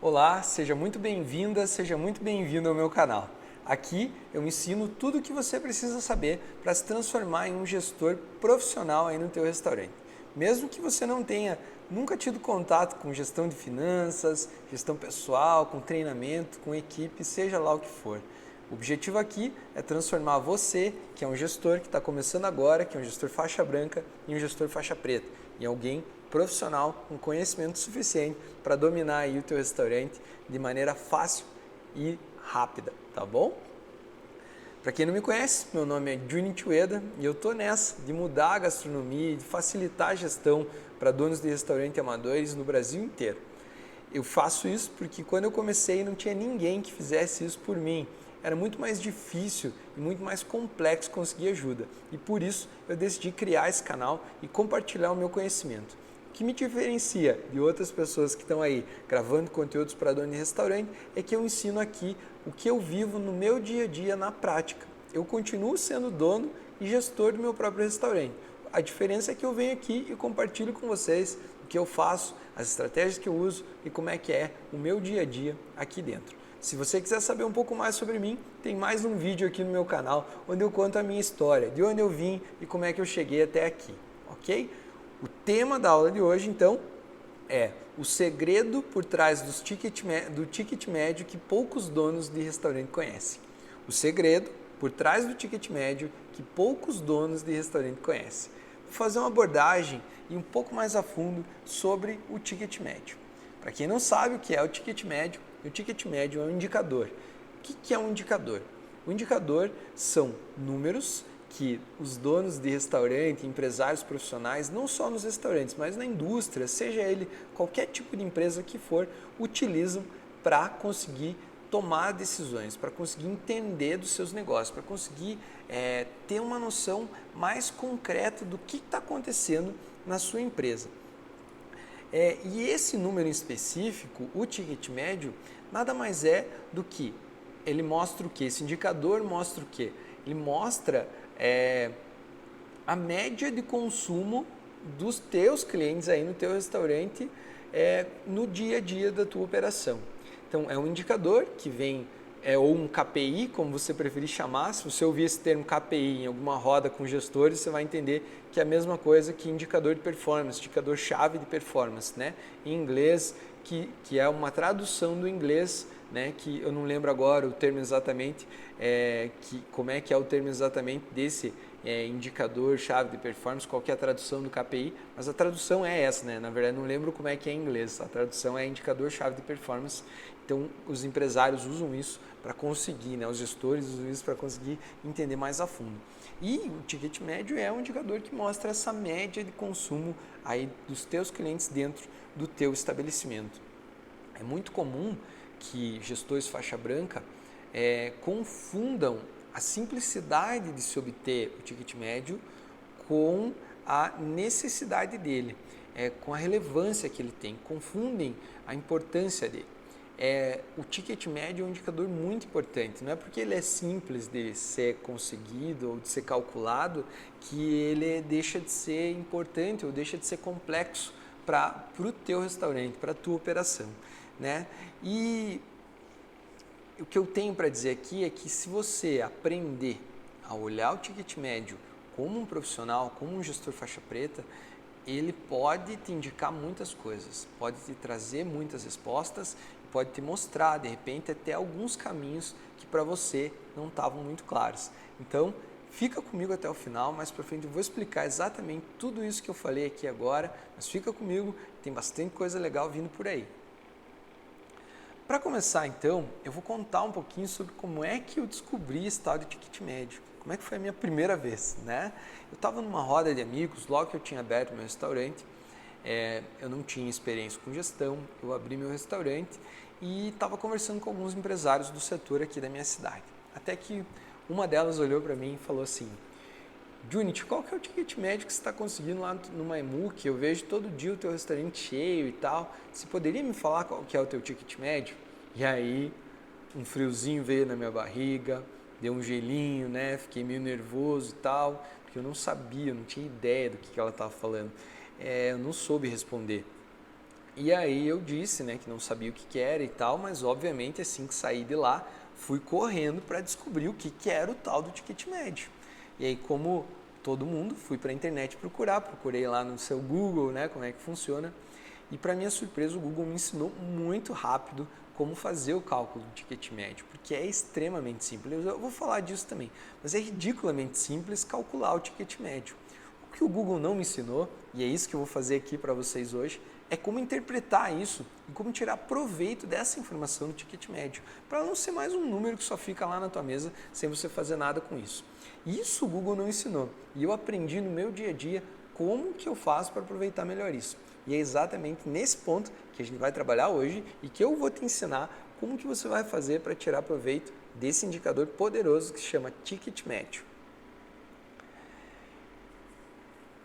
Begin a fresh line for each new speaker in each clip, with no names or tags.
Olá, seja muito bem-vinda, seja muito bem-vindo ao meu canal. Aqui eu ensino tudo o que você precisa saber para se transformar em um gestor profissional aí no teu restaurante. Mesmo que você não tenha nunca tido contato com gestão de finanças, gestão pessoal, com treinamento, com equipe, seja lá o que for. O objetivo aqui é transformar você, que é um gestor que está começando agora, que é um gestor faixa branca, em um gestor faixa preta, em alguém profissional com conhecimento suficiente para dominar aí o teu restaurante de maneira fácil e rápida, tá bom? Para quem não me conhece, meu nome é Junichi Ueda e eu tô nessa de mudar a gastronomia e de facilitar a gestão para donos de restaurante amadores no Brasil inteiro. Eu faço isso porque quando eu comecei não tinha ninguém que fizesse isso por mim. Era muito mais difícil e muito mais complexo conseguir ajuda. E por isso eu decidi criar esse canal e compartilhar o meu conhecimento. O que me diferencia de outras pessoas que estão aí gravando conteúdos para dono de restaurante é que eu ensino aqui o que eu vivo no meu dia a dia na prática. Eu continuo sendo dono e gestor do meu próprio restaurante. A diferença é que eu venho aqui e compartilho com vocês o que eu faço, as estratégias que eu uso e como é que é o meu dia a dia aqui dentro. Se você quiser saber um pouco mais sobre mim, tem mais um vídeo aqui no meu canal onde eu conto a minha história, de onde eu vim e como é que eu cheguei até aqui, ok? O tema da aula de hoje, então, é o segredo por trás do ticket médio que poucos donos de restaurante conhecem. O segredo por trás do ticket médio que poucos donos de restaurante conhecem. Vou fazer uma abordagem e um pouco mais a fundo sobre o ticket médio. Para quem não sabe o que é o ticket médio é um indicador. O que é um indicador? O indicador são números que os donos de restaurante, empresários profissionais, não só nos restaurantes, mas na indústria, seja ele qualquer tipo de empresa que for, utilizam para conseguir tomar decisões, para conseguir entender dos seus negócios, para conseguir ter uma noção mais concreta do que está acontecendo na sua empresa. E esse número em específico, o ticket médio, nada mais é do que ele mostra o que? Esse indicador mostra o que? Ele mostra a média de consumo dos teus clientes aí no teu restaurante no dia a dia da tua operação. Então, é um indicador que vem, ou um KPI, como você preferir chamar. Se você ouvir esse termo KPI em alguma roda com gestores, você vai entender que é a mesma coisa que indicador de performance, indicador-chave de performance, né? Em inglês, que é uma tradução do inglês, né? Que eu não lembro agora o termo exatamente, como é que é o termo exatamente desse indicador-chave de performance, qual que é a tradução do KPI, mas a tradução é essa, né? Na verdade, não lembro como é que é em inglês, a tradução é indicador-chave de performance. Então, os empresários usam isso para conseguir, né? Os gestores usam isso para conseguir entender mais a fundo. E o ticket médio é um indicador que mostra essa média de consumo aí dos teus clientes dentro do teu estabelecimento. É muito comum que gestores faixa branca confundam a simplicidade de se obter o ticket médio com a necessidade dele, com a relevância que ele tem, confundem a importância dele. O ticket médio é um indicador muito importante, não é porque ele é simples de ser conseguido ou de ser calculado que ele deixa de ser importante ou deixa de ser complexo para o teu restaurante, para a tua operação, né? E o que eu tenho para dizer aqui é que se você aprender a olhar o ticket médio como um profissional, como um gestor faixa preta, ele pode te indicar muitas coisas, pode te trazer muitas respostas, pode te mostrar, de repente, até alguns caminhos que para você não estavam muito claros. Então, fica comigo até o final, mais para frente eu vou explicar exatamente tudo isso que eu falei aqui agora, mas fica comigo, tem bastante coisa legal vindo por aí. Para começar, então, eu vou contar um pouquinho sobre como é que eu descobri esse tal de ticket médio. Como é que foi a minha primeira vez, né? Eu estava numa roda de amigos, logo que eu tinha aberto meu restaurante, eu não tinha experiência com gestão, eu abri meu restaurante e estava conversando com alguns empresários do setor aqui da minha cidade. Até que uma delas olhou para mim e falou assim: Junichi, qual que é o ticket médio que você está conseguindo lá no Maimuc? Eu vejo todo dia o teu restaurante cheio e tal. Você poderia me falar qual que é o teu ticket médio? E aí, um friozinho veio na minha barriga, deu um gelinho, né? Fiquei meio nervoso e tal, porque eu não sabia, eu não tinha ideia do que ela estava falando. Eu não soube responder. E aí eu disse, né, que não sabia o que que era e tal, mas obviamente assim que saí de lá, fui correndo para descobrir o que que era o tal do ticket médio. E aí, como todo mundo, fui para a internet procurar, procurei lá no seu Google, né, como é que funciona. E para minha surpresa, o Google me ensinou muito rápido como fazer o cálculo do ticket médio, porque é extremamente simples. Eu vou falar disso também, mas é ridiculamente simples calcular o ticket médio. O que o Google não me ensinou, e é isso que eu vou fazer aqui para vocês hoje, é como interpretar isso e como tirar proveito dessa informação do ticket médio, para não ser mais um número que só fica lá na tua mesa sem você fazer nada com isso. Isso o Google não ensinou e eu aprendi no meu dia a dia como que eu faço para aproveitar melhor isso. E é exatamente nesse ponto que a gente vai trabalhar hoje e que eu vou te ensinar como que você vai fazer para tirar proveito desse indicador poderoso que se chama ticket médio.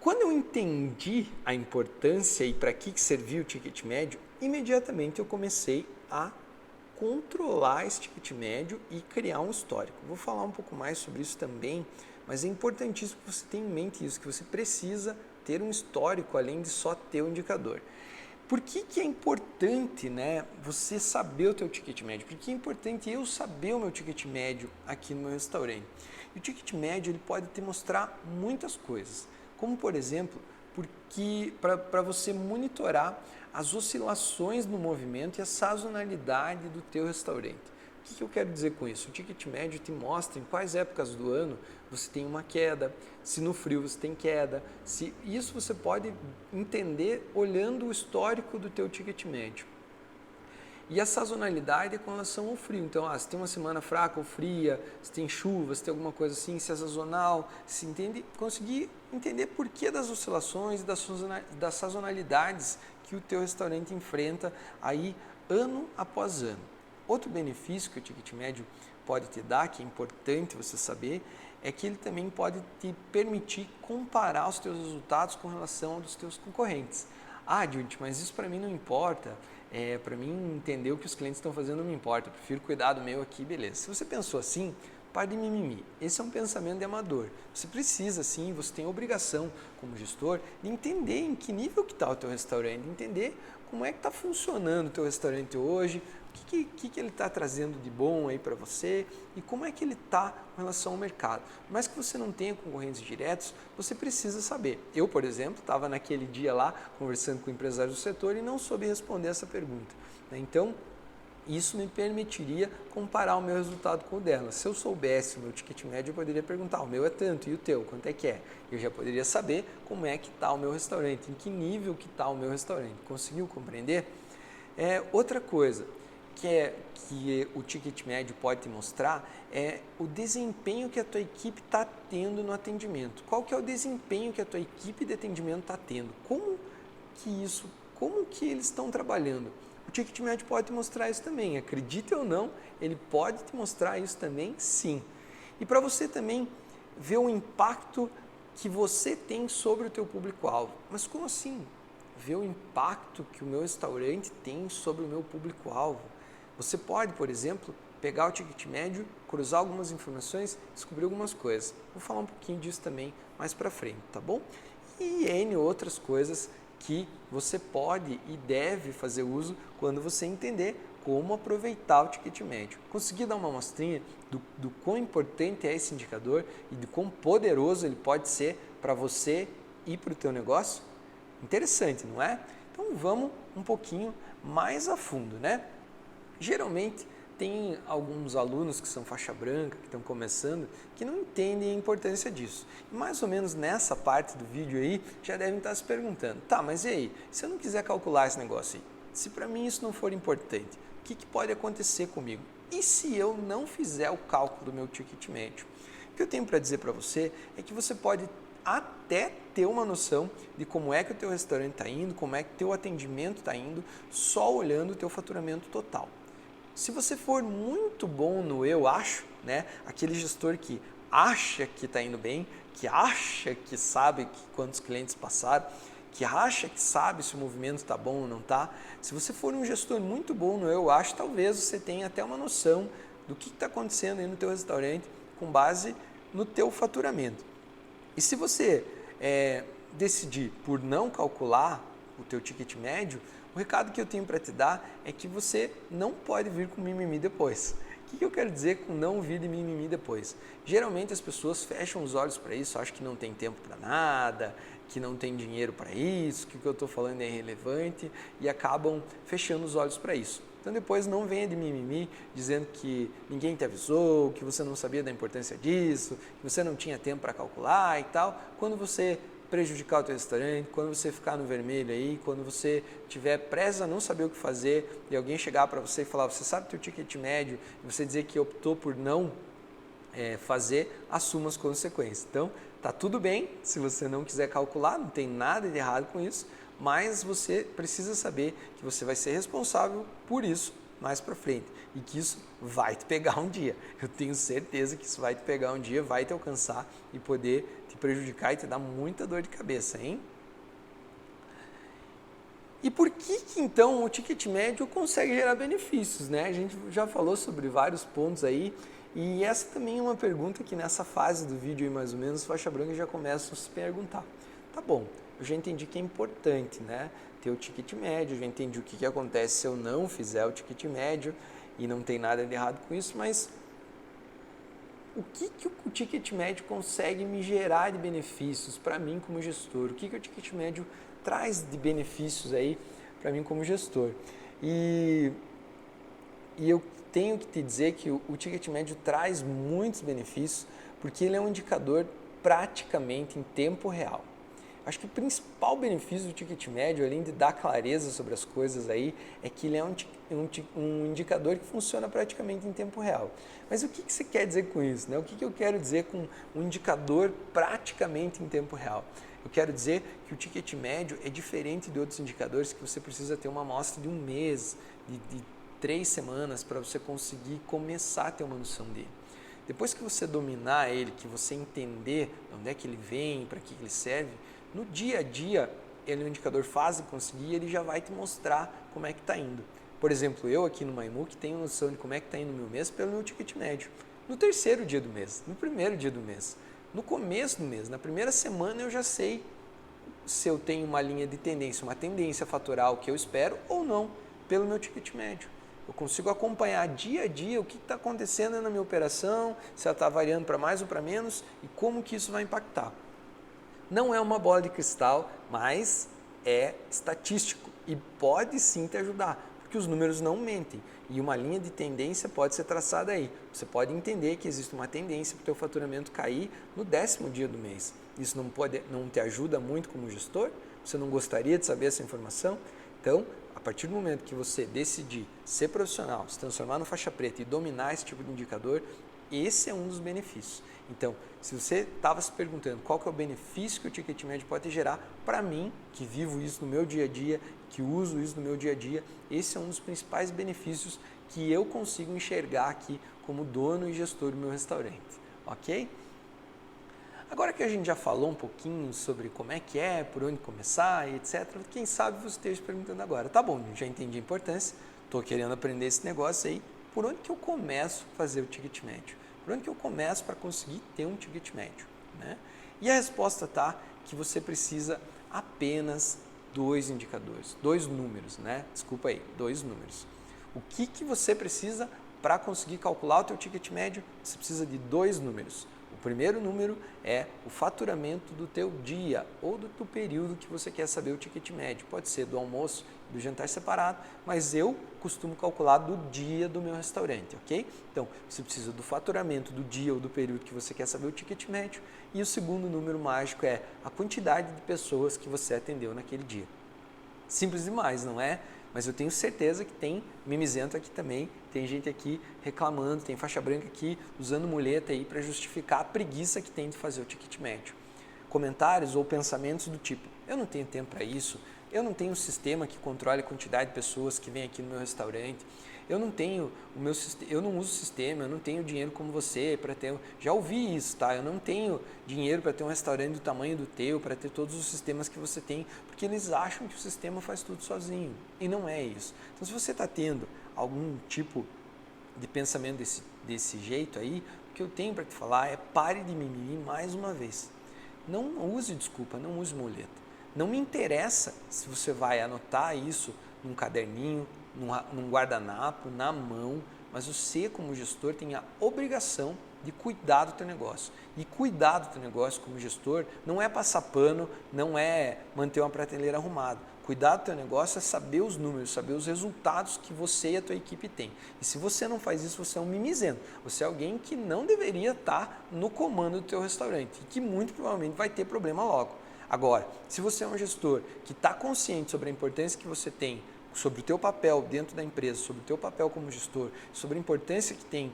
Quando eu entendi a importância e para que servia o ticket médio, imediatamente eu comecei a controlar esse ticket médio e criar um histórico. Vou falar um pouco mais sobre isso também, mas é importantíssimo que você tenha em mente isso, que você precisa ter um histórico além de só ter o indicador. Por que que é importante, né, você saber o teu ticket médio? Por que é importante eu saber o meu ticket médio aqui no meu restaurante? E o ticket médio ele pode te mostrar muitas coisas, como por exemplo, porque para você monitorar as oscilações no movimento e a sazonalidade do teu restaurante. O que eu quero dizer com isso? O ticket médio te mostra em quais épocas do ano você tem uma queda, se no frio você tem queda, se isso você pode entender olhando o histórico do teu ticket médio. E a sazonalidade é com relação ao frio. Então, se tem uma semana fraca ou fria, se tem chuva, se tem alguma coisa assim, se é sazonal, se entende, conseguir entender por que das oscilações e das sazonalidades que o teu restaurante enfrenta aí ano após ano. Outro benefício que o ticket médio pode te dar, que é importante você saber, é que ele também pode te permitir comparar os teus resultados com relação aos dos teus concorrentes. Judith, mas isso para mim não importa. Para mim entender o que os clientes estão fazendo não me importa, eu prefiro cuidar do meu aqui, beleza. Se você pensou assim, pare de mimimi. Esse é um pensamento de amador. Você precisa sim, você tem a obrigação como gestor de entender em que nível que está o teu restaurante, de entender como é que está funcionando o teu restaurante hoje, o que ele está trazendo de bom aí para você e como é que ele está com relação ao mercado. Mas que você não tenha concorrentes diretos, você precisa saber. Eu, por exemplo, estava naquele dia lá conversando com empresários do setor e não soube responder essa pergunta. Então, isso me permitiria comparar o meu resultado com o dela. Se eu soubesse o meu ticket médio, eu poderia perguntar, o meu é tanto, e o teu, quanto é que é? Eu já poderia saber como é que está o meu restaurante, em que nível que está o meu restaurante. Conseguiu compreender? Outra coisa que o ticket médio pode te mostrar é o desempenho que a tua equipe está tendo no atendimento. Qual que é o desempenho que a tua equipe de atendimento está tendo? Como que eles estão trabalhando? O ticket médio pode te mostrar isso também, acredite ou não, ele pode te mostrar isso também, sim. E para você também ver o impacto que você tem sobre o teu público-alvo. Mas como assim? Ver o impacto que o meu restaurante tem sobre o meu público-alvo. Você pode, por exemplo, pegar o ticket médio, cruzar algumas informações, descobrir algumas coisas. Vou falar um pouquinho disso também mais para frente, tá bom? E N outras coisas que você pode e deve fazer uso quando você entender como aproveitar o ticket médio. Consegui dar uma amostrinha do quão importante é esse indicador e de quão poderoso ele pode ser para você e para o teu negócio? Interessante, não é? Então vamos um pouquinho mais a fundo, né? Geralmente tem alguns alunos que são faixa branca, que estão começando, que não entendem a importância disso. E mais ou menos nessa parte do vídeo aí, já devem estar se perguntando, tá, mas e aí, se eu não quiser calcular esse negócio aí, se para mim isso não for importante, o que pode acontecer comigo? E se eu não fizer o cálculo do meu ticket médio? O que eu tenho para dizer para você é que você pode até ter uma noção de como é que o teu restaurante está indo, como é que o teu atendimento está indo, só olhando o teu faturamento total. Se você for muito bom no eu acho, né, aquele gestor que acha que está indo bem, que acha que sabe quantos clientes passaram, que acha que sabe se o movimento está bom ou não está, se você for um gestor muito bom no eu acho, talvez você tenha até uma noção do que está acontecendo aí no teu restaurante com base no teu faturamento. E se você decidir por não calcular o teu ticket médio, O recado que eu tenho para te dar é que você não pode vir com mimimi depois. O que eu quero dizer com não vir de mimimi depois? Geralmente as pessoas fecham os olhos para isso, acham que não tem tempo para nada, que não tem dinheiro para isso, que o que eu estou falando é irrelevante e acabam fechando os olhos para isso. Então depois não venha de mimimi dizendo que ninguém te avisou, que você não sabia da importância disso, que você não tinha tempo para calcular e tal. Quando você prejudicar o teu restaurante, quando você ficar no vermelho aí, quando você tiver prestes a não saber o que fazer e alguém chegar para você e falar, você sabe o teu ticket médio, e você dizer que optou por não fazer, assuma as consequências. Então, tá tudo bem se você não quiser calcular, não tem nada de errado com isso, mas você precisa saber que você vai ser responsável por isso mais para frente e que isso vai te pegar um dia. Eu tenho certeza que isso vai te pegar um dia, vai te alcançar e poder te prejudicar e te dar muita dor de cabeça, hein? E por que então o ticket médio consegue gerar benefícios, né? A gente já falou sobre vários pontos aí e essa também é uma pergunta que nessa fase do vídeo aí, mais ou menos, faixa branca já começa a se perguntar. Tá bom, eu já entendi que é importante, né? Ter o ticket médio, eu já entendi o que acontece se eu não fizer o ticket médio e não tem nada de errado com isso, mas o que o ticket médio consegue me gerar de benefícios para mim como gestor? O que o ticket médio traz de benefícios aí para mim como gestor? E eu tenho que te dizer que o ticket médio traz muitos benefícios porque ele é um indicador praticamente em tempo real. Acho que o principal benefício do ticket médio, além de dar clareza sobre as coisas aí, é que ele é um indicador que funciona praticamente em tempo real. Mas o que você quer dizer com isso, né? O que eu quero dizer com um indicador praticamente em tempo real? Eu quero dizer que o ticket médio é diferente de outros indicadores que você precisa ter uma amostra de um mês, de 3 semanas para você conseguir começar a ter uma noção dele. Depois que você dominar ele, que você entender de onde é que ele vem, para que ele serve, no dia a dia, ele é um indicador fácil de conseguir e ele já vai te mostrar como é que está indo. Por exemplo, eu aqui no MyMook tenho noção de como é que está indo o meu mês pelo meu ticket médio. No terceiro dia do mês, no primeiro dia do mês, no começo do mês, na primeira semana eu já sei se eu tenho uma linha de tendência, uma tendência fatural que eu espero ou não pelo meu ticket médio. Eu consigo acompanhar dia a dia o que está acontecendo na minha operação, se ela está variando para mais ou para menos e como que isso vai impactar. Não é uma bola de cristal, mas é estatístico e pode sim te ajudar, porque os números não mentem e uma linha de tendência pode ser traçada aí. Você pode entender que existe uma tendência para o teu faturamento cair no 10º dia do mês. Isso não te ajuda muito como gestor? Você não gostaria de saber essa informação? Então, a partir do momento que você decidir ser profissional, se transformar no faixa preta e dominar esse tipo de indicador, esse é um dos benefícios. Então, se você estava se perguntando qual que é o benefício que o ticket médio pode gerar, para mim, que vivo isso no meu dia a dia, que uso isso no meu dia a dia, esse é um dos principais benefícios que eu consigo enxergar aqui como dono e gestor do meu restaurante, ok? Agora que a gente já falou um pouquinho sobre como é que é, por onde começar e etc, quem sabe você esteja se perguntando agora, tá bom, já entendi a importância, estou querendo aprender esse negócio aí, por onde que eu começo a fazer o ticket médio? Por onde que eu começo para conseguir ter um ticket médio? Né? E a resposta está que você precisa apenas 2 indicadores, 2 números, né? Desculpa aí, 2 números. O que você precisa para conseguir calcular o teu ticket médio? Você precisa de 2 números. O primeiro número é o faturamento do teu dia ou do teu período que você quer saber o ticket médio. Pode ser do almoço, do jantar separado, mas eu costumo calcular do dia do meu restaurante, ok? Então, você precisa do faturamento do dia ou do período que você quer saber o ticket médio. E o segundo número mágico é a quantidade de pessoas que você atendeu naquele dia. Simples demais, não é? Mas eu tenho certeza que tem mimizento aqui também, tem gente aqui reclamando, tem faixa branca aqui usando muleta aí para justificar a preguiça que tem de fazer o ticket médio. Comentários ou pensamentos do tipo, eu não tenho tempo para isso, eu não tenho um sistema que controle a quantidade de pessoas que vêm aqui no meu restaurante, eu não uso sistema, eu não tenho dinheiro como você para ter, já ouvi isso, tá? Eu não tenho dinheiro para ter um restaurante do tamanho do teu, para ter todos os sistemas que você tem, porque eles acham que o sistema faz tudo sozinho, e não é isso. Então, se você está tendo algum tipo de pensamento desse jeito aí, o que eu tenho para te falar é pare de mimimi mais uma vez. Não use desculpa, não use muleta. Não me interessa se você vai anotar isso num caderninho, num guardanapo, na mão, mas você como gestor tem a obrigação de cuidar do teu negócio. E cuidar do teu negócio como gestor não é passar pano, não é manter uma prateleira arrumada. Cuidar do teu negócio é saber os números, saber os resultados que você e a tua equipe têm. E se você não faz isso, você é um mimizento. Você é alguém que não deveria estar no comando do teu restaurante e que muito provavelmente vai ter problema logo. Agora, se você é um gestor que está consciente sobre a importância que você tem, sobre o teu papel dentro da empresa, sobre o teu papel como gestor, sobre a importância que tem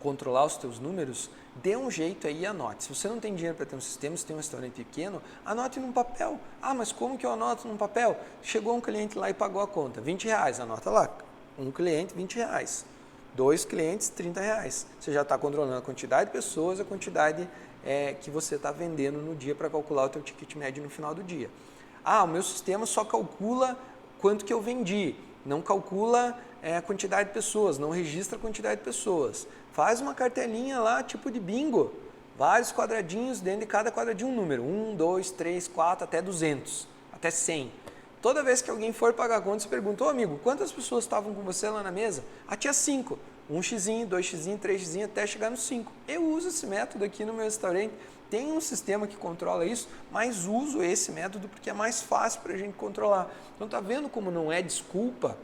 controlar os teus números, dê um jeito aí e anote. Se você não tem dinheiro para ter um sistema, se tem um restaurante pequeno, anote num papel. Ah, mas como que eu anoto num papel? Chegou um cliente lá e pagou a conta, R$20, anota lá. Um cliente, R$20. 2 clientes, R$30. Você já está controlando a quantidade de pessoas, a quantidade que você está vendendo no dia para calcular o teu ticket médio no final do dia. Ah, o meu sistema só calcula quanto que eu vendi, não calcula a quantidade de pessoas, não registra a quantidade de pessoas. Faz uma cartelinha lá, tipo de bingo, vários quadradinhos, dentro de cada quadradinho um número, 1, 2, 3, 4, até 200, até 100. Toda vez que alguém for pagar a conta, você pergunta, ô amigo, quantas pessoas estavam com você lá na mesa? Ah, tinha 5. 1x, 2x, 3x, até chegar no 5. Eu uso esse método aqui no meu restaurante. Tem um sistema que controla isso, mas uso esse método porque é mais fácil para a gente controlar. Então, tá vendo como não é desculpa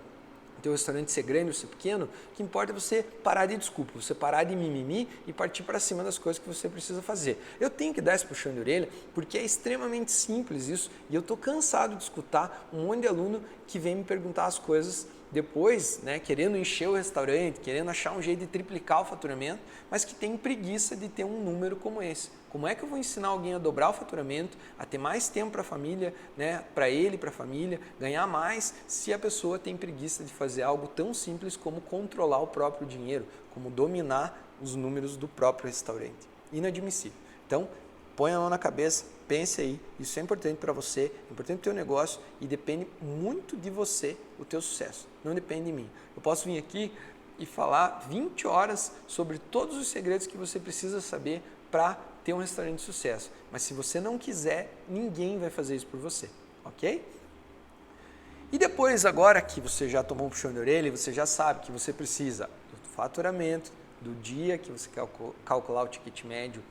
o teu restaurante ser grande ou ser pequeno? O que importa é você parar de desculpa, você parar de mimimi e partir para cima das coisas que você precisa fazer. Eu tenho que dar esse puxão de orelha porque é extremamente simples isso e eu estou cansado de escutar um monte de aluno que vem me perguntar as coisas depois, né, querendo encher o restaurante, querendo achar um jeito de triplicar o faturamento, mas que tem preguiça de ter um número como esse. Como é que eu vou ensinar alguém a dobrar o faturamento, a ter mais tempo para a família, né, para ele, para a família, ganhar mais, se a pessoa tem preguiça de fazer algo tão simples como controlar o próprio dinheiro, como dominar os números do próprio restaurante? Inadmissível. Então, põe a mão na cabeça, pense aí, isso é importante para você, é importante para o teu negócio e depende muito de você, o teu sucesso, não depende de mim. Eu posso vir aqui e falar 20 horas sobre todos os segredos que você precisa saber para ter um restaurante de sucesso, mas se você não quiser, ninguém vai fazer isso por você, ok? E depois, agora que você já tomou um puxão de orelha, você já sabe que você precisa do faturamento, do dia que você quer calcular o ticket médio,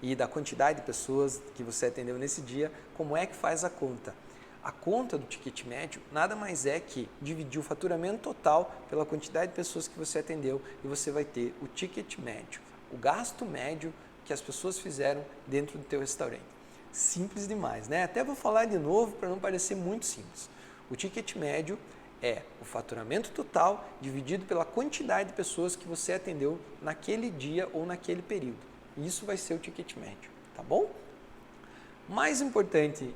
e da quantidade de pessoas que você atendeu nesse dia, como é que faz a conta? A conta do ticket médio nada mais é que dividir o faturamento total pela quantidade de pessoas que você atendeu e você vai ter o ticket médio, o gasto médio que as pessoas fizeram dentro do teu restaurante. Simples demais, né? Até vou falar de novo para não parecer muito simples. O ticket médio é o faturamento total dividido pela quantidade de pessoas que você atendeu naquele dia ou naquele período. Isso vai ser o ticket médio, tá bom? Mais importante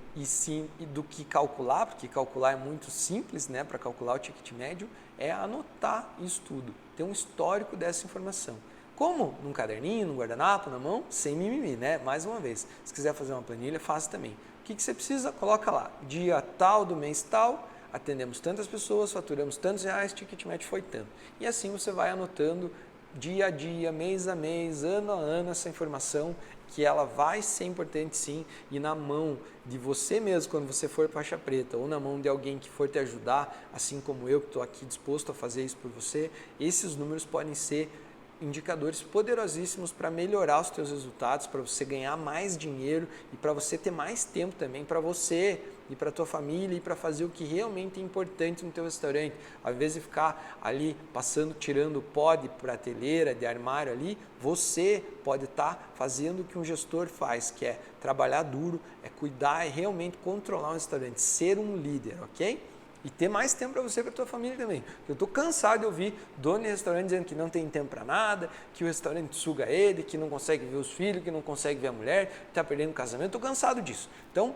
do que calcular, porque calcular é muito simples, né, para calcular o ticket médio, é anotar isso tudo, ter um histórico dessa informação. Como? Num caderninho, num guardanapo, na mão, sem mimimi, né? Mais uma vez, se quiser fazer uma planilha, faça também. O que você precisa? Coloca lá, dia tal do mês tal, atendemos tantas pessoas, faturamos tantos reais, ticket médio foi tanto. E assim você vai anotando dia a dia, mês a mês, ano a ano, essa informação que ela vai ser importante sim, e na mão de você mesmo, quando você for faixa preta, ou na mão de alguém que for te ajudar, assim como eu que estou aqui disposto a fazer isso por você, esses números podem ser indicadores poderosíssimos para melhorar os teus resultados, para você ganhar mais dinheiro e para você ter mais tempo também para você e para a tua família e para fazer o que realmente é importante no teu restaurante. Ao invés de ficar ali passando, tirando pó de prateleira, de armário ali, você pode estar fazendo o que um gestor faz, que é trabalhar duro, é cuidar, é realmente controlar um restaurante, ser um líder, ok? E ter mais tempo para você e para a tua família também. Eu estou cansado de ouvir dono de restaurante dizendo que não tem tempo para nada, que o restaurante suga ele, que não consegue ver os filhos, que não consegue ver a mulher, que está perdendo o casamento. Estou cansado disso. Então,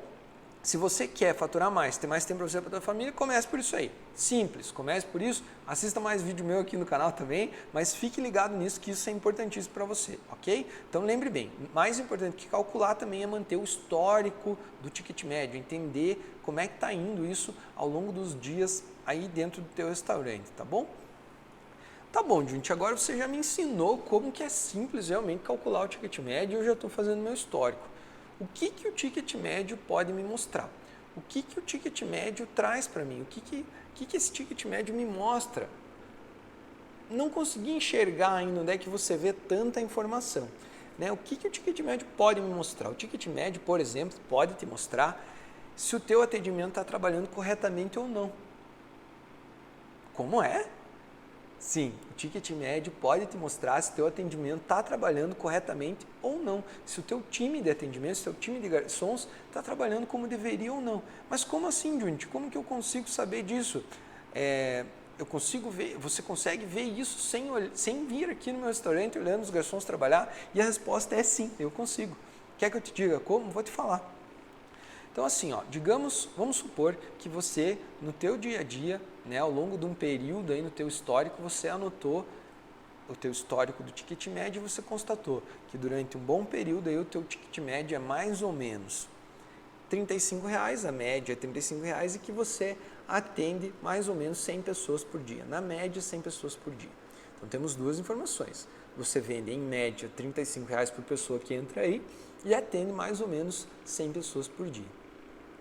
se você quer faturar mais, ter mais tempo para você e para a tua família, comece por isso aí. Simples, comece por isso. Assista mais vídeo meu aqui no canal também, mas fique ligado nisso que isso é importantíssimo para você, ok? Então lembre bem, mais importante que calcular também é manter o histórico do ticket médio, entender como é que está indo isso ao longo dos dias aí dentro do teu restaurante, tá bom? Tá bom, gente, agora você já me ensinou como que é simples realmente calcular o ticket médio e eu já estou fazendo meu histórico. O que o ticket médio pode me mostrar? O que o ticket médio traz para mim? O que O que esse ticket médio me mostra? Não consegui enxergar ainda onde é que você vê tanta informação. Né? O que o ticket médio pode me mostrar? O ticket médio, por exemplo, pode te mostrar se o teu atendimento está trabalhando corretamente ou não. Como é? Sim, o ticket médio pode te mostrar se o teu atendimento está trabalhando corretamente ou não. Se o teu time de atendimento, se o teu time de garçons está trabalhando como deveria ou não. Mas como assim, Junit? Como que eu consigo saber disso? Eu consigo ver, você consegue ver isso sem vir aqui no meu restaurante olhando os garçons trabalhar? E a resposta é sim, eu consigo. Quer que eu te diga como? Vou te falar. Então assim, vamos supor que você no teu dia a dia, né, ao longo de um período aí no teu histórico, você anotou o teu histórico do ticket médio e você constatou que durante um bom período aí o teu ticket médio é mais ou menos R$35, a média é R$35 e que você atende mais ou menos 100 pessoas por dia, na média 100 pessoas por dia. Então temos duas informações, você vende em média R$35 por pessoa que entra aí e atende mais ou menos 100 pessoas por dia.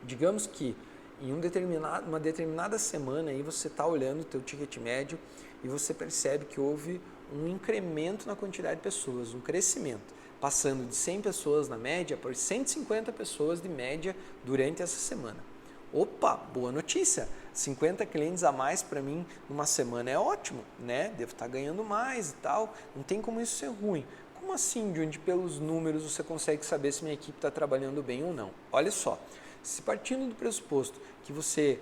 Digamos que em uma determinada semana aí você está olhando o teu ticket médio e você percebe que houve um incremento na quantidade de pessoas, um crescimento, passando de 100 pessoas na média para 150 pessoas de média durante essa semana. Opa, boa notícia! 50 clientes a mais para mim numa semana é ótimo, né? Devo estar ganhando mais e tal, não tem como isso ser ruim. Como assim, onde pelos números você consegue saber se minha equipe está trabalhando bem ou não? Olha só, se partindo do pressuposto que você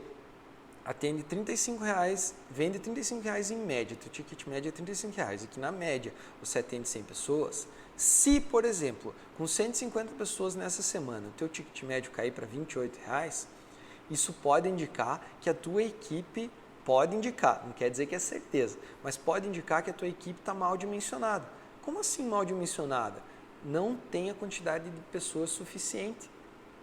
atende R$35, vende R$35 em média, teu ticket médio é R$35 e que na média você atende 100 pessoas, se, por exemplo, com 150 pessoas nessa semana, o teu ticket médio cair para R$28, isso pode indicar que a tua equipe, não quer dizer que é certeza, mas pode indicar que a tua equipe está mal dimensionada. Como assim mal dimensionada? Não tem a quantidade de pessoas suficiente.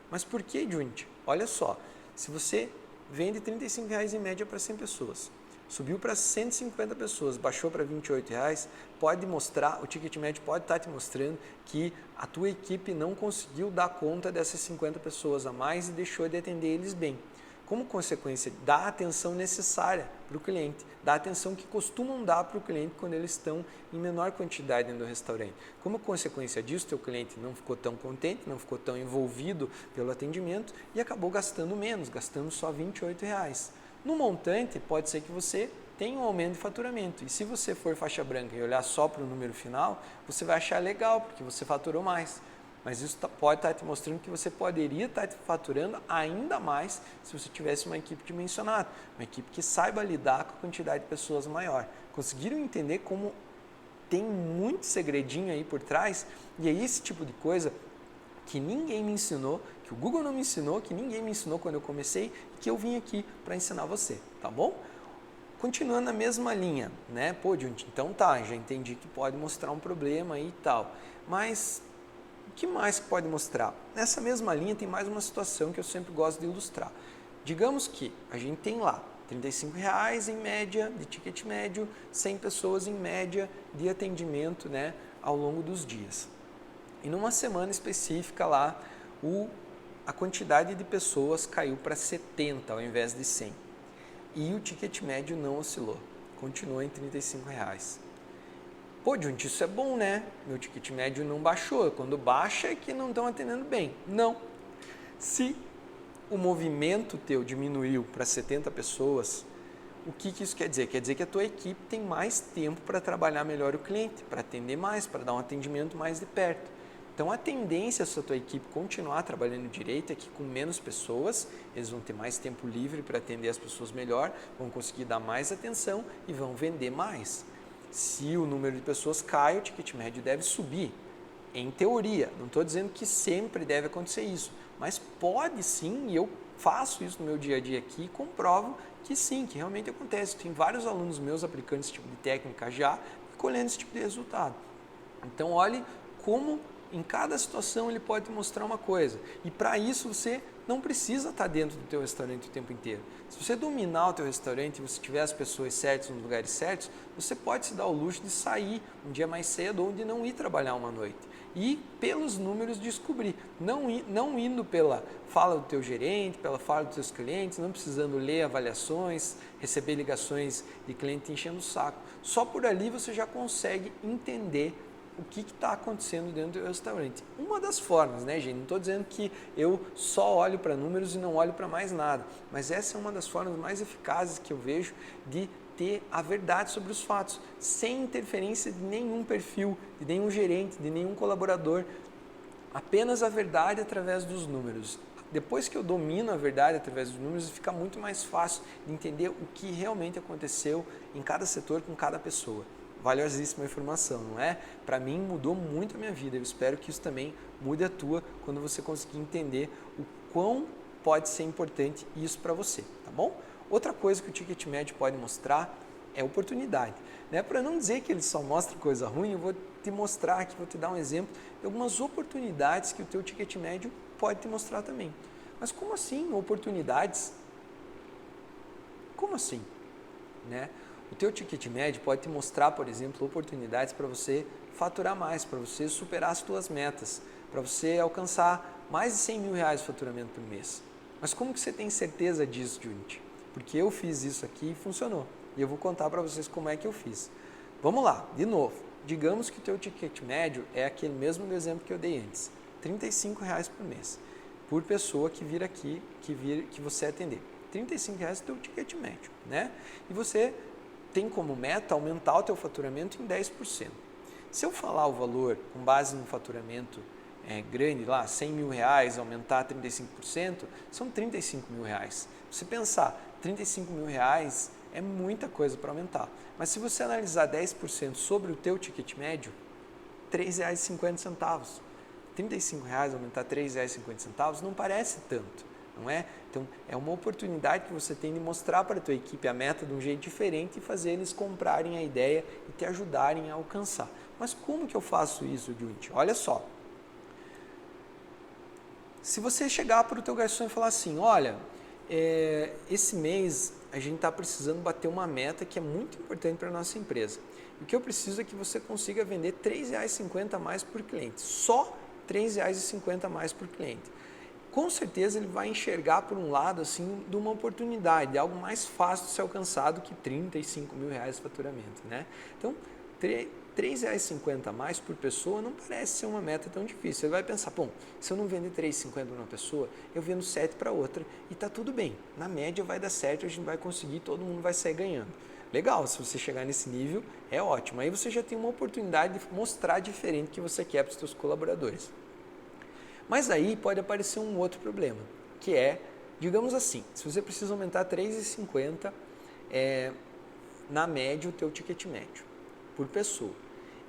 Mas por que, Junit? Olha só, se você vende R$35 em média para 100 pessoas, subiu para 150 pessoas, baixou para R$28, pode mostrar, o ticket médio pode estar te mostrando que a tua equipe não conseguiu dar conta dessas 50 pessoas a mais e deixou de atender eles bem. Como consequência, dá a atenção necessária para o cliente, dá a atenção que costumam dar para o cliente quando eles estão em menor quantidade dentro do restaurante. Como consequência disso, teu cliente não ficou tão contente, não ficou tão envolvido pelo atendimento e acabou gastando menos, gastando só R$28. No montante, pode ser que você tenha um aumento de faturamento. E se você for faixa branca e olhar só para o número final, você vai achar legal, porque você faturou mais. Mas isso pode estar te mostrando que você poderia estar faturando ainda mais se você tivesse uma equipe dimensionada, uma equipe que saiba lidar com a quantidade de pessoas maior. Conseguiram entender como tem muito segredinho aí por trás? E é esse tipo de coisa que ninguém me ensinou, que o Google não me ensinou, que ninguém me ensinou quando eu comecei e que eu vim aqui para ensinar você, tá bom? Continuando na mesma linha, né? Pô, Junit, então tá, já entendi que pode mostrar um problema aí e tal, mas o que mais que pode mostrar? Nessa mesma linha tem mais uma situação que eu sempre gosto de ilustrar. Digamos que a gente tem lá R$35 em média de ticket médio, 100 pessoas em média de atendimento, né, ao longo dos dias. E numa semana específica lá, a quantidade de pessoas caiu para 70 ao invés de 100. E o ticket médio não oscilou, continuou em R$35. Pô, Junit, isso é bom, né? Meu ticket médio não baixou. Quando baixa é que não estão atendendo bem. Não. Se o movimento teu diminuiu para 70 pessoas, o que isso quer dizer? Quer dizer que a tua equipe tem mais tempo para trabalhar melhor o cliente, para atender mais, para dar um atendimento mais de perto. Então, a tendência se a tua equipe continuar trabalhando direito é que com menos pessoas, eles vão ter mais tempo livre para atender as pessoas melhor, vão conseguir dar mais atenção e vão vender mais. Se o número de pessoas cai, o ticket médio deve subir. Em teoria, não estou dizendo que sempre deve acontecer isso, mas pode sim, e eu faço isso no meu dia a dia aqui e comprovo que sim, que realmente acontece. Tem vários alunos meus aplicando esse tipo de técnica já e colhendo esse tipo de resultado. Então, olhe como em cada situação ele pode te mostrar uma coisa. E para isso você não precisa estar dentro do teu restaurante o tempo inteiro. Se você dominar o teu restaurante e você tiver as pessoas certas nos lugares certos, você pode se dar o luxo de sair um dia mais cedo ou de não ir trabalhar uma noite. E pelos números descobrir, não indo pela fala do teu gerente, pela fala dos teus clientes, não precisando ler avaliações, receber ligações de cliente enchendo o saco. Só por ali você já consegue entender o que está acontecendo dentro do restaurante. Uma das formas, né, gente? Não estou dizendo que eu só olho para números e não olho para mais nada, mas essa é uma das formas mais eficazes que eu vejo de ter a verdade sobre os fatos, sem interferência de nenhum perfil, de nenhum gerente, de nenhum colaborador, apenas a verdade através dos números. Depois que eu domino a verdade através dos números, fica muito mais fácil de entender o que realmente aconteceu em cada setor com cada pessoa. Valiosíssima informação, não é? Para mim mudou muito a minha vida, eu espero que isso também mude a tua quando você conseguir entender o quão pode ser importante isso para você, tá bom? Outra coisa que o ticket médio pode mostrar é oportunidade, né? Para não dizer que ele só mostra coisa ruim, eu vou te mostrar aqui, vou te dar um exemplo de algumas oportunidades que o teu ticket médio pode te mostrar também. Mas como assim oportunidades? Como assim, né? O teu ticket médio pode te mostrar, por exemplo, oportunidades para você faturar mais, para você superar as tuas metas, para você alcançar mais de 100 mil reais de faturamento por mês. Mas como que você tem certeza disso, Junit? Porque eu fiz isso aqui e funcionou. E eu vou contar para vocês como é que eu fiz. Vamos lá, de novo. Digamos que o teu ticket médio é aquele mesmo do exemplo que eu dei antes. R$ 35,00 por mês, por pessoa que vir aqui, que você atender. R$ 35,00 é o teu ticket médio, né? E você tem como meta aumentar o teu faturamento em 10%. Se eu falar o valor com base no faturamento grande, lá, 100 mil reais, aumentar 35%, são 35 mil reais. Se você pensar, 35 mil reais é muita coisa para aumentar. Mas se você analisar 10% sobre o teu ticket médio, R$ 3,50. R$ 35 reais aumentar R$ 3,50 não parece tanto, não é? Então, é uma oportunidade que você tem de mostrar para a tua equipe a meta de um jeito diferente e fazer eles comprarem a ideia e te ajudarem a alcançar. Mas como que eu faço isso, Junit? Olha só. Se você chegar para o teu garçom e falar assim, olha, esse mês a gente está precisando bater uma meta que é muito importante para a nossa empresa. O que eu preciso é que você consiga vender R$ 3,50 a mais por cliente. Só R$ 3,50 a mais por cliente. Com certeza ele vai enxergar por um lado assim de uma oportunidade, de algo mais fácil de ser alcançado que R$ 35 mil reais de faturamento, né? Então, R$ 3,50 a mais por pessoa não parece ser uma meta tão difícil. Você vai pensar, bom, se eu não vender R$ 3,50 para uma pessoa, eu vendo 7 para outra e está tudo bem. Na média vai dar certo, a gente vai conseguir, todo mundo vai sair ganhando. Legal, se você chegar nesse nível, é ótimo. Aí você já tem uma oportunidade de mostrar diferente que você quer para os seus colaboradores. Mas aí pode aparecer um outro problema, que é, digamos assim, se você precisa aumentar R$ 3,50 na média o teu ticket médio por pessoa.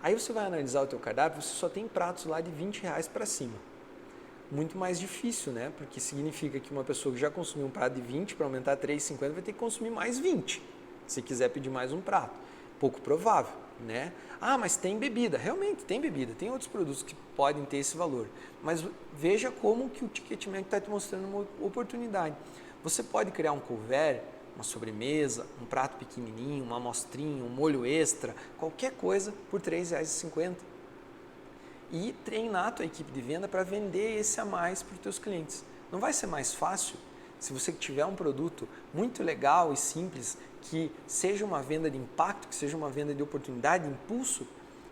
Aí você vai analisar o teu cardápio, você só tem pratos lá de R$ 20 para cima. Muito mais difícil, né? Porque significa que uma pessoa que já consumiu um prato de 20 para aumentar R$ 3,50 vai ter que consumir mais 20, se quiser pedir mais um prato. Pouco provável, né? Ah, mas tem bebida. Realmente tem bebida, tem outros produtos que podem ter esse valor. Mas veja como que o ticket médio está te mostrando uma oportunidade. Você pode criar um couvert, uma sobremesa, um prato pequenininho, uma amostrinha, um molho extra, qualquer coisa por R$ 3,50. E treinar a tua equipe de venda para vender esse a mais para os teus clientes. Não vai ser mais fácil se você tiver um produto muito legal e simples, que seja uma venda de impacto, que seja uma venda de oportunidade, de impulso,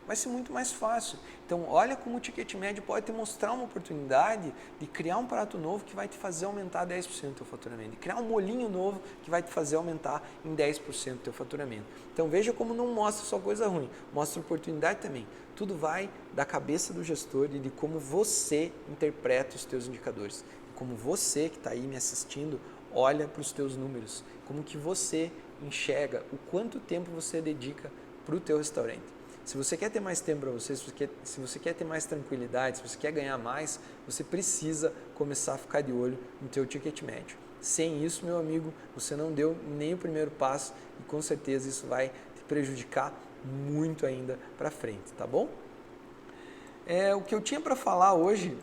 vai ser muito mais fácil. Então, olha como o ticket médio pode te mostrar uma oportunidade de criar um prato novo que vai te fazer aumentar 10% do teu faturamento, de criar um molhinho novo que vai te fazer aumentar em 10% do teu faturamento. Então, veja como não mostra só coisa ruim, mostra oportunidade também. Tudo vai da cabeça do gestor e de como você interpreta os teus indicadores, como você que está aí me assistindo olha para os teus números, como que você enxerga o quanto tempo você dedica para o teu restaurante. Se você quer ter mais tempo para você, se você quer ter mais tranquilidade, se você quer ganhar mais, você precisa começar a ficar de olho no teu ticket médio. Sem isso, meu amigo, você não deu nem o primeiro passo e com certeza isso vai te prejudicar muito ainda para frente, tá bom? O que eu tinha para falar hoje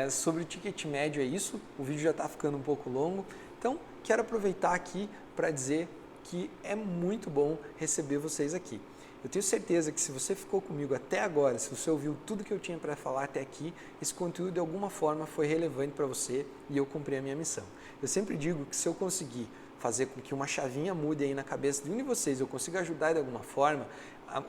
sobre o ticket médio é isso. O vídeo já está ficando um pouco longo, então quero aproveitar aqui para dizer que é muito bom receber vocês aqui. Eu tenho certeza que se você ficou comigo até agora, se você ouviu tudo que eu tinha para falar até aqui, esse conteúdo de alguma forma foi relevante para você e eu cumpri a minha missão. Eu sempre digo que se eu conseguir fazer com que uma chavinha mude aí na cabeça de um de vocês, eu consiga ajudar de alguma forma,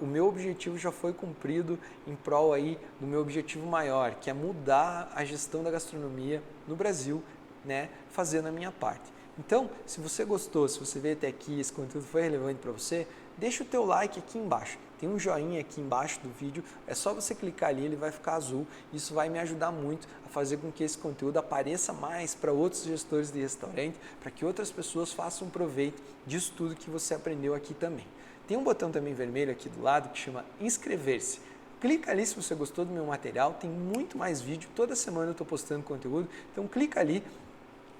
o meu objetivo já foi cumprido em prol aí do meu objetivo maior, que é mudar a gestão da gastronomia no Brasil, né, fazendo a minha parte. Então, se você gostou, se você veio até aqui, esse conteúdo foi relevante para você, deixa o teu like aqui embaixo. Tem um joinha aqui embaixo do vídeo, é só você clicar ali, ele vai ficar azul. Isso vai me ajudar muito a fazer com que esse conteúdo apareça mais para outros gestores de restaurante, para que outras pessoas façam proveito disso tudo que você aprendeu aqui também. Tem um botão também vermelho aqui do lado que chama inscrever-se. Clica ali se você gostou do meu material, tem muito mais vídeo, toda semana eu estou postando conteúdo, então clica ali.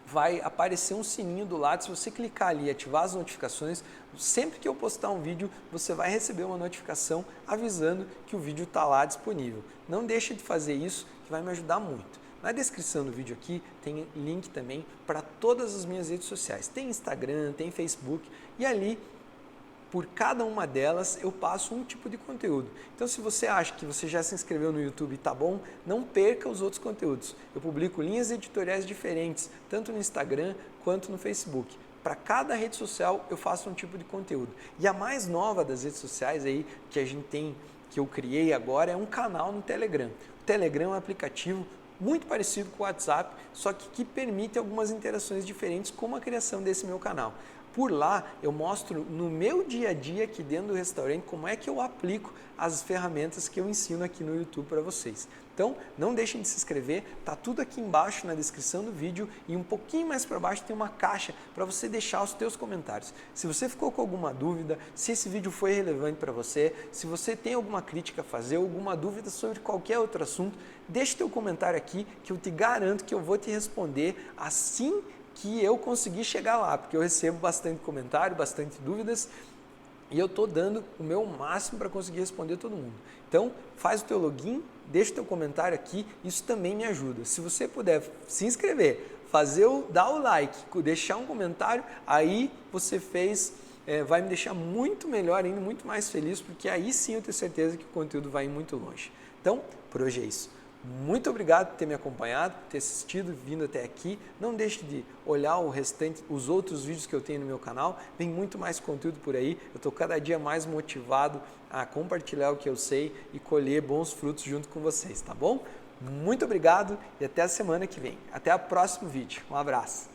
Vai aparecer um sininho do lado, se você clicar ali e ativar as notificações, sempre que eu postar um vídeo, você vai receber uma notificação avisando que o vídeo está lá disponível. Não deixe de fazer isso, que vai me ajudar muito. Na descrição do vídeo aqui tem link também para todas as minhas redes sociais. Tem Instagram, tem Facebook e ali, por cada uma delas, eu passo um tipo de conteúdo. Então, se você acha que você já se inscreveu no YouTube e tá bom, não perca os outros conteúdos. Eu publico linhas editoriais diferentes, tanto no Instagram quanto no Facebook. Para cada rede social, eu faço um tipo de conteúdo. E a mais nova das redes sociais aí que a gente tem, que eu criei agora, é um canal no Telegram. O Telegram é um aplicativo muito parecido com o WhatsApp, só que permite algumas interações diferentes, como a criação desse meu canal. Por lá, eu mostro no meu dia a dia aqui dentro do restaurante como é que eu aplico as ferramentas que eu ensino aqui no YouTube para vocês. Então, não deixem de se inscrever, tá tudo aqui embaixo na descrição do vídeo e um pouquinho mais para baixo tem uma caixa para você deixar os teus comentários. Se você ficou com alguma dúvida, se esse vídeo foi relevante para você, se você tem alguma crítica a fazer, alguma dúvida sobre qualquer outro assunto, deixe teu comentário aqui que eu te garanto que eu vou te responder assim que eu consegui chegar lá, porque eu recebo bastante comentário, bastante dúvidas e eu estou dando o meu máximo para conseguir responder todo mundo. Então, faz o teu login, deixa o teu comentário aqui, isso também me ajuda. Se você puder se inscrever, dar o like, deixar um comentário, aí você vai me deixar muito melhor ainda, muito mais feliz, porque aí sim eu tenho certeza que o conteúdo vai ir muito longe. Então, por hoje é isso. Muito obrigado por ter me acompanhado, por ter assistido, vindo até aqui. Não deixe de olhar os outros vídeos que eu tenho no meu canal. Tem muito mais conteúdo por aí. Eu estou cada dia mais motivado a compartilhar o que eu sei e colher bons frutos junto com vocês, tá bom? Muito obrigado e até a semana que vem. Até o próximo vídeo. Um abraço.